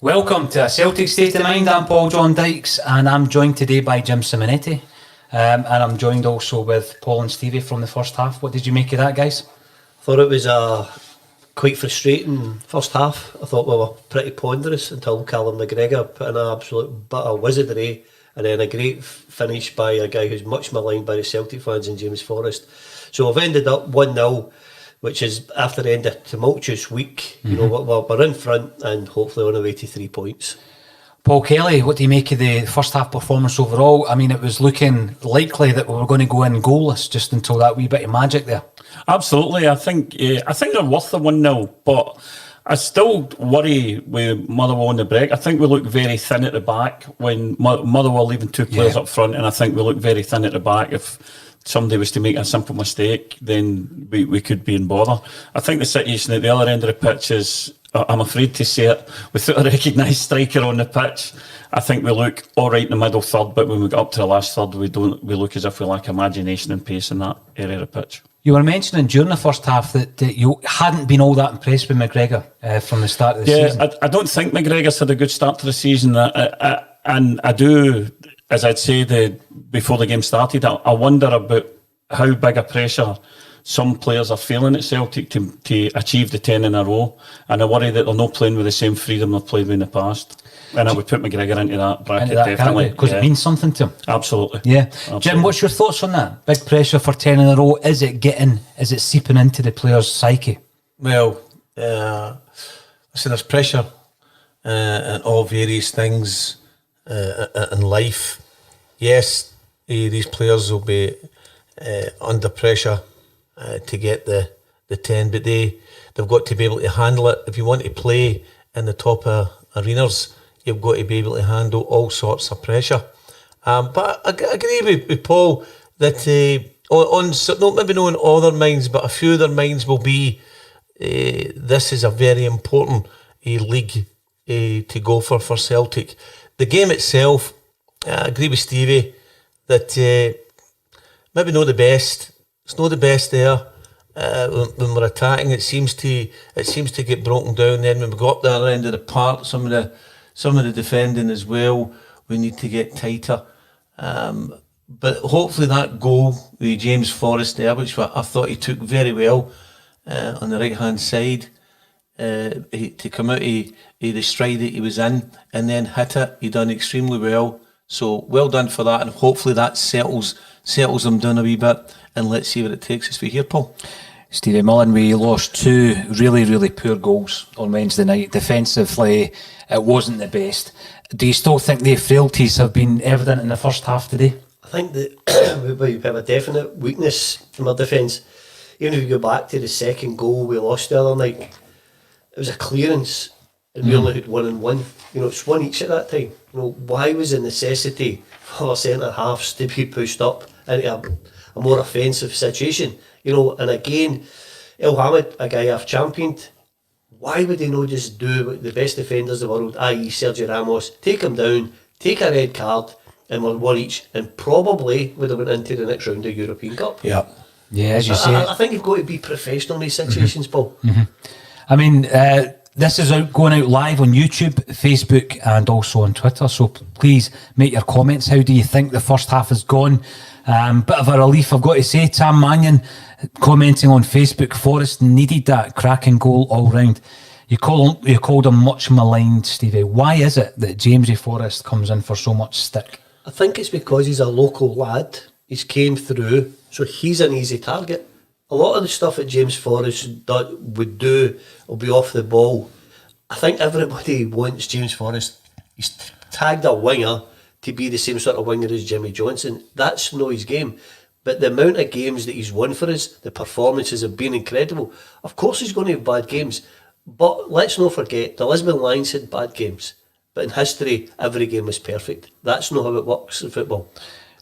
Welcome to a Celtic State of Mind. I'm Paul John Dykes and I'm joined today by Jim Simonetti. And I'm joined also with Paul and Stevie from the first half. What did you make of that, guys? Thought it was a quite frustrating first half. I thought we were pretty ponderous until Callum McGregor put in an absolute bit of wizardry, and then a great finish by a guy who's much maligned by the Celtic fans in James Forrest. So we've ended up 1-0, which is after the end of a tumultuous week. You know, we're in front and hopefully on our way to 3 points. Paul Kelly, what do you make of the first half performance overall? I mean, it was looking likely that we were going to go in goalless just until that wee bit of magic there. Absolutely, I think they're worth the 1-0, but I still worry with Motherwell on the break. I think we look very thin at the back when Motherwell leaving 2 players up front, and I think we look very thin at the back. If somebody was to make a simple mistake, then we could be in bother. I think the situation at the other end of the pitch is, I'm afraid to say it, without a recognised striker on the pitch, I think we look all right in the middle third, but when we get up to the last third, we look as if we lack imagination and pace in that area of the pitch. You were mentioning during the first half that you hadn't been all that impressed with McGregor from the start of the season. Yeah, I don't think McGregor's had a good start to the season, and I do, as I'd said before the game started, I wonder about how big a pressure some players are feeling at Celtic to achieve the 10 in a row, and I worry that they're not playing with the same freedom they've played with in the past. And I would put McGregor into that bracket, definitely. Because it means something to him. Absolutely. Yeah. Absolutely. Jim, what's your thoughts on that? Big pressure for 10 in a row. Is it seeping into the player's psyche? Well, there's pressure in all various things in life. Yes, these players will be under pressure to get the 10, but they've got to be able to handle it. If you want to play in the top arenas, you've got to be able to handle all sorts of pressure. But I agree with Paul that maybe not in all their minds, but a few of their minds will be this is a very important league to go for Celtic. The game itself, I agree with Stevie that maybe not the best. It's not the best there. When we're attacking, it seems to get broken down. Then when we go up the other end of the park, some of the defending as well, we need to get tighter. But hopefully that goal with James Forrest there, which I thought he took very well on the right hand side, to come out of the stride that he was in and then hit it. He done extremely well. So well done for that, and hopefully that settles them down a wee bit. And let's see what it takes us for here, Paul. Stevie Mullen, we lost 2 really, really poor goals on Wednesday night. Defensively, it wasn't the best. Do you still think the frailties have been evident in the first half today? I think that we have a definite weakness in our defence. Even if you go back to the second goal we lost the other night, it was a clearance and we only had 1-1. You know, it's 1 each at that time. You know, why was the necessity for our centre halves to be pushed up into a more offensive situation? You know, and again, El Hamid, a guy I've championed, why would he not just do what the best defenders in the world, i.e. Sergio Ramos, take him down, take a red card, and we're 1 each, and probably would have went into the next round of European Cup. Yeah, as you say. I think you've got to be professional in these situations, Paul. I mean, this is going out live on YouTube, Facebook, and also on Twitter. So please make your comments. How do you think the first half has gone? Bit of a relief, I've got to say. Tam Mannion commenting on Facebook, Forrest needed that cracking goal all round. You called him much maligned, Stevie. Why is it that Jamesy Forrest comes in for so much stick? I think it's because he's a local lad. He's came through, so he's an easy target. A lot of the stuff that James Forrest would do will be off the ball. I think everybody wants James Forrest. He's tagged a winger to be the same sort of winger as Jimmy Johnson. That's not his game. But the amount of games that he's won for us, the performances have been incredible. Of course he's going to have bad games, but let's not forget, the Lisbon Lions had bad games. But in history, every game was perfect. That's not how it works in football.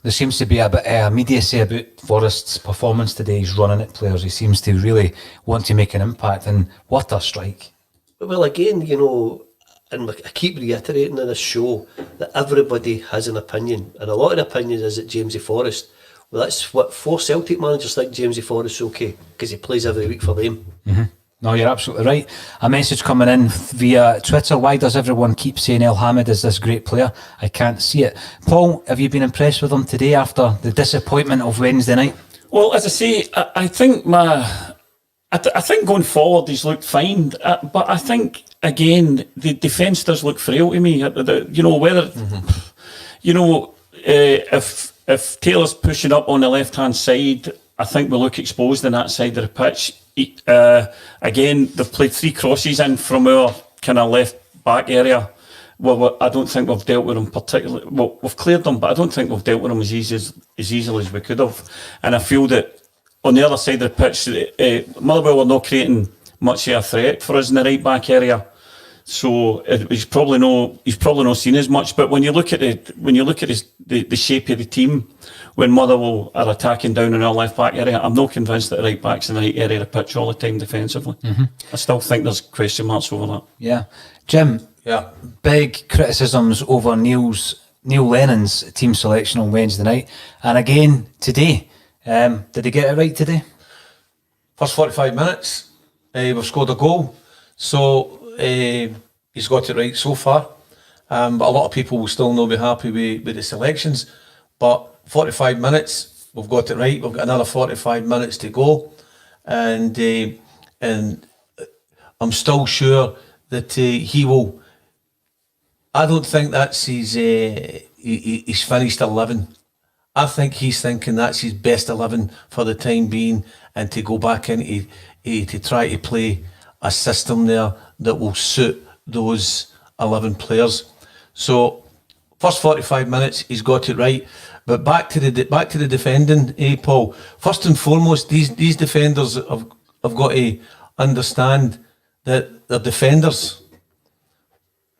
There seems to be a bit of immediacy about Forrest's performance today. He's running at players. He seems to really want to make an impact, and what a strike. Well, again, you know, and I keep reiterating in this show that everybody has an opinion, and a lot of the opinion is that Jamesy Forrest, well, that's what 4 Celtic managers think Jamesy Forrest's okay, because he plays every week for them. No, you're absolutely right. A message coming in via Twitter. Why does everyone keep saying El Hamid is this great player? I can't see it. Paul, have you been impressed with him today after the disappointment of Wednesday night? Well, as I say, I think I think going forward he's looked fine, but I think again the defence does look frail to me. Whether if Taylor's pushing up on the left hand side, I think we look exposed on that side of the pitch. Again, they've played 3 crosses in from our kind of left back area. Well, I don't think we've dealt with them particularly. Well, we've cleared them, but I don't think we've dealt with them as easily as we could have. And I feel that on the other side of the pitch, Motherwell were not creating much of a threat for us in the right back area. So he's probably not seen as much. But when you look at the shape of the team, when Motherwell are attacking down in our left back area, I'm not convinced that the right back's in the right area of the pitch all the time defensively. I still think there's question marks over that. Yeah, Jim. Yeah. Big criticisms over Neil Lennon's team selection on Wednesday night, and again today. Did he get it right today? First 45 minutes, we've scored a goal. So he's got it right so far. But a lot of people will still not be happy with the selections. But 45 minutes, we've got it right. We've got another 45 minutes to go. And I'm still sure that he will. I don't think that's he's finished 11. I think he's thinking that's his best 11 for the time being, and to go back into to try to play a system there that will suit those 11 players. So first 45 minutes he's got it right, but back to the defending, Paul. First and foremost, these defenders have got to understand that they're defenders,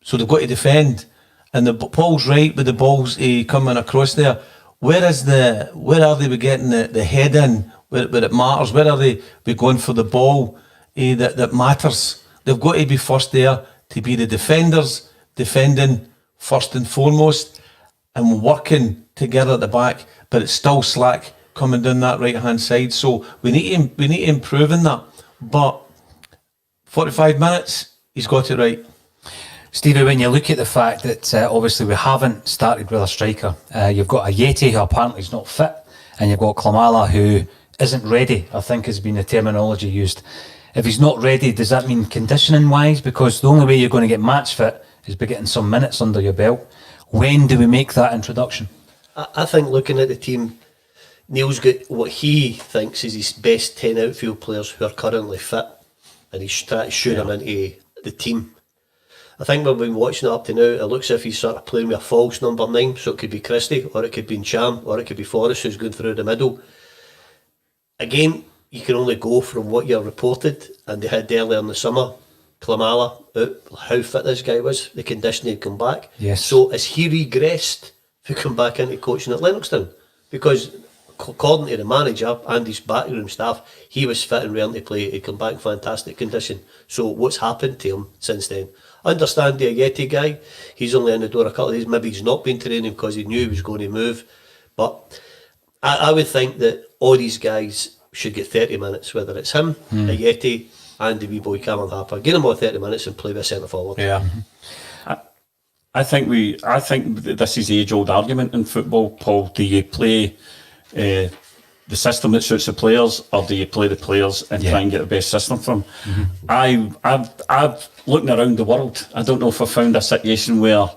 so they've got to defend. And Paul's right with the balls coming across there. Where are they getting the head in where it matters? Where are they going for the ball that matters? They've got to be first there to be the defenders, defending first and foremost, and working together at the back. But it's still slack coming down that right hand side. So we need to improve in that. But 45 minutes, he's got it right. Stevie, when you look at the fact that obviously we haven't started with a striker, you've got a Yeti who apparently is not fit, and you've got Klamala who isn't ready, I think has been the terminology used. If he's not ready, does that mean conditioning wise? Because the only way you're going to get match fit is by getting some minutes under your belt. When do we make that introduction? I think looking at the team, Neil's got what he thinks is his best 10 outfield players who are currently fit, and he's trying to shoot them into the team. I think we've been watching it up to now, it looks as if he's sort of playing with a false number 9, so it could be Christie, or it could be Ncham, or it could be Forrest who's going through the middle. Again, you can only go from what you're reported, and they had earlier in the summer, Klamala, how fit this guy was, the condition he'd come back. Yes. So has he regressed to come back into coaching at Lennoxtown? Because according to the manager and his backroom staff, he was fit and ready to play. He'd come back in fantastic condition. So what's happened to him since then? I understand the Yeti guy, he's only in the door a couple of days, maybe he's not been training because he knew he was going to move. But I would think that all these guys should get 30 minutes, whether it's him, a Yeti, and the wee boy Cameron Harper. Get them all 30 minutes and play with a centre forward. Yeah. I think this is the age-old argument in football, Paul. Do you play the system that suits the players, or do you play the players and try and get the best system from? I've looking around the world, I don't know if I found a situation where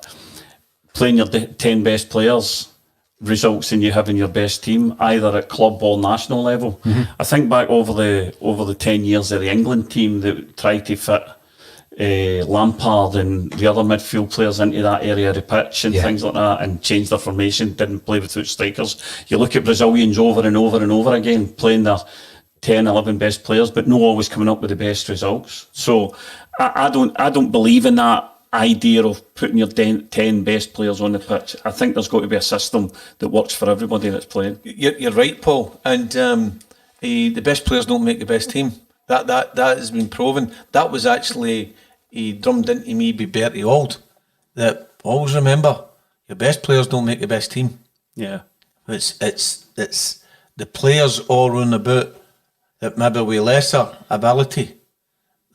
playing your 10 best players results in you having your best team, either at club or national level. I think back over the 10 years of the England team that tried to fit Lampard and the other midfield players into that area of the pitch and things like that, and changed their formation, didn't play without strikers. You look at Brazilians over and over and over again playing their 10, 11 best players, but no always coming up with the best results. So I don't believe in that idea of putting your 10 best players on the pitch. I think there's got to be a system that works for everybody that's playing. You're right, Paul. And the best players don't make the best team. That has been proven. That was actually drummed into me by Bertie Auld. That always remember, your best players don't make the best team. Yeah, it's the players all run about that maybe with lesser ability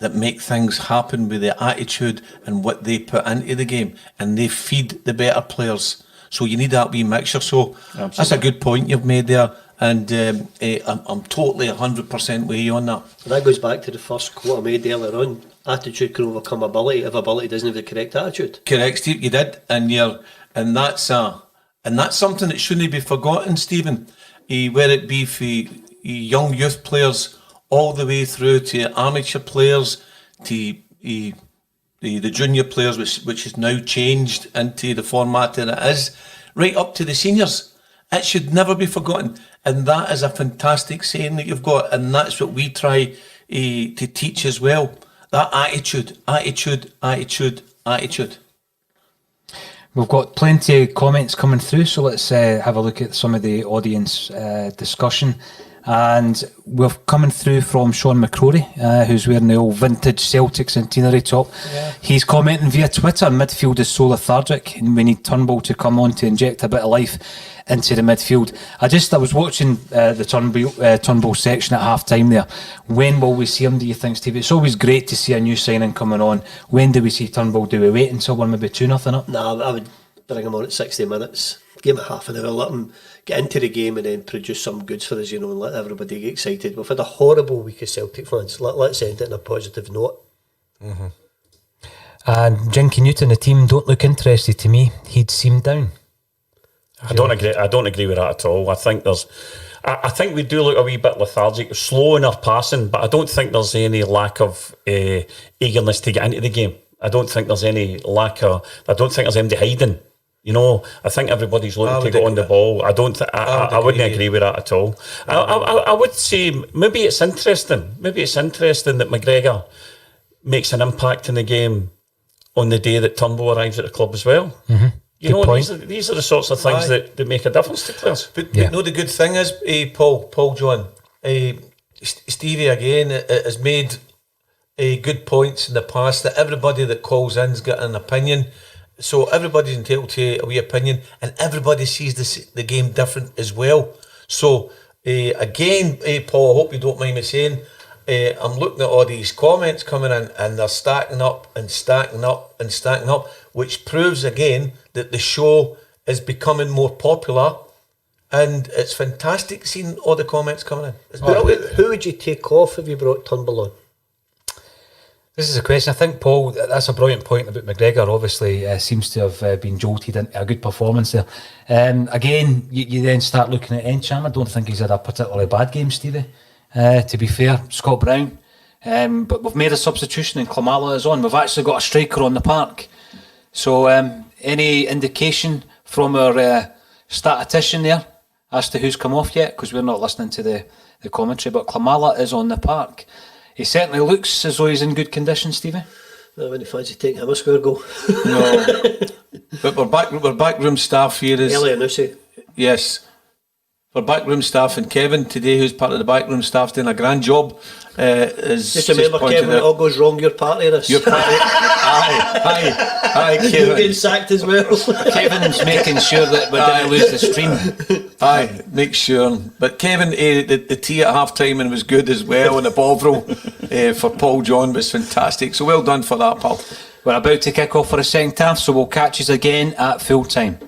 that make things happen with the attitude and what they put into the game, and they feed the better players. So you need that wee mixture. So that's a good point you've made there, and I'm totally 100% with you on that. And that goes back to the first quote I made earlier on. Attitude can overcome ability if ability doesn't have the correct attitude. Correct, Steve. You did, and that's something that shouldn't be forgotten, Stephen. Whether it be for young youth players, all the way through to amateur players, to the junior players, which has now changed into the format that it is, right up to the seniors. It should never be forgotten, and that is a fantastic saying that you've got, and that's what we try to teach as well. That attitude. We've got plenty of comments coming through, so let's have a look at some of the audience discussion. And we're coming through from Sean McCrory, who's wearing the old vintage Celtic centenary top. Yeah. He's commenting via Twitter, midfield is so lethargic and we need Turnbull to come on to inject a bit of life into the midfield. I was watching the Turnbull section at half time there. When will we see him, do you think, Steve? It's always great to see a new signing coming on. When do we see Turnbull? Do we wait until we're maybe 2-0 up? No, I would bring him on at 60 minutes. Give him half an hour, let him get into the game and then produce some goods for us, and let everybody get excited. We've had a horrible week of Celtic fans. Let's end it on a positive note. Mm-hmm. And Jinky Newton, the team don't look interested to me. He'd seemed down. I don't agree with that at all. I think we do look a wee bit lethargic, slow in our passing, but I don't think there's any lack of eagerness to get into the game. I don't think there's any I don't think there's anybody hiding. I think everybody's looking to get on the ball. I wouldn't agree with that at all. I would say maybe it's interesting. Maybe it's interesting that McGregor makes an impact in the game on the day that Turnbull arrives at the club as well. Mm-hmm. These are the sorts of things that make a difference to players. But the good thing is, Paul John, Stevie again has made good points in the past that everybody that calls in's got an opinion. So everybody's entitled to a wee opinion, and everybody sees the game different as well. So again, Paul, I hope you don't mind me saying, I'm looking at all these comments coming in, and they're stacking up, which proves again that the show is becoming more popular, and it's fantastic seeing all the comments coming in. It's brilliant. Who would you take off if you brought Turnbull on? This is a question. I think, Paul, that's a brilliant point about McGregor. Obviously, seems to have been jolted into a good performance there. Again, you then start looking at Encham. I don't think he's had a particularly bad game, Stevie. To be fair, Scott Brown. But we've made a substitution and Klimala is on. We've actually got a striker on the park. So any indication from our statistician there as to who's come off yet? Because we're not listening to the commentary. But Klimala is on the park. He certainly looks as though he's in good condition, Stevie. I wouldn't fancy taking him a square goal. No. But we're backroom staff here is... Elianusi. Yes. Our backroom staff, and Kevin today, who's part of the backroom staff, doing a grand job. Just remember, Kevin, when it all goes wrong, you're part of this. You're part of Aye, Kevin. You're getting sacked as well. Kevin's making sure that we're going to lose the stream. Aye, make sure. But Kevin, the tea at half time and was good as well, and the Bovril for Paul John was fantastic. So well done for that, pal. We're about to kick off for a second half, so we'll catch us again at full time.